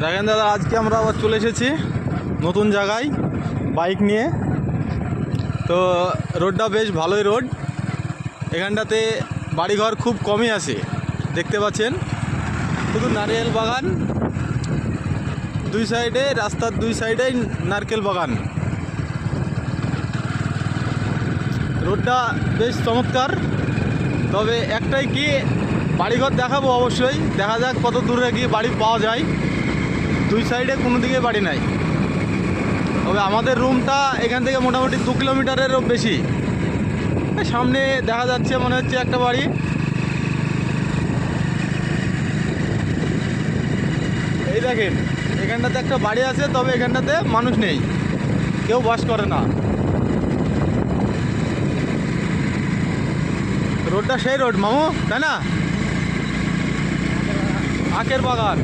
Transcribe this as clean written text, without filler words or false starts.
দেখেন দাদা, আজকে আমরা আবার চলে এসেছি নতুন জায়গায় বাইক নিয়ে। তো রোডটা বেশ ভালোই রোড, এখানটাতে বাড়িঘর খুব কমই আছে, দেখতে পাচ্ছেন শুধু নারিকেল বাগান, দুই সাইডে রাস্তার দুই সাইডেই নারকেল বাগান। রোডটা বেশ চমৎকার, তবে একটাই কি বাড়িঘর দেখাবো, অবশ্যই দেখা যাক কত দূরে গিয়ে বাড়ি পাওয়া যায়। দুই সাইডে কোনো দিকে বাড়ি নাই, তবে আমাদের রুমটা এখান থেকে মোটামুটি 2 কিলোমিটারেরও বেশি। সামনে দেখা যাচ্ছে মনে হচ্ছে একটা বাড়ি, এই দেখেন এখানটাতে একটা বাড়ি আছে, তবে এখানটাতে মানুষ নেই, কেউ বাস করে না। রোডটা সেই রোড মামু, তাই না? আখের বাগান।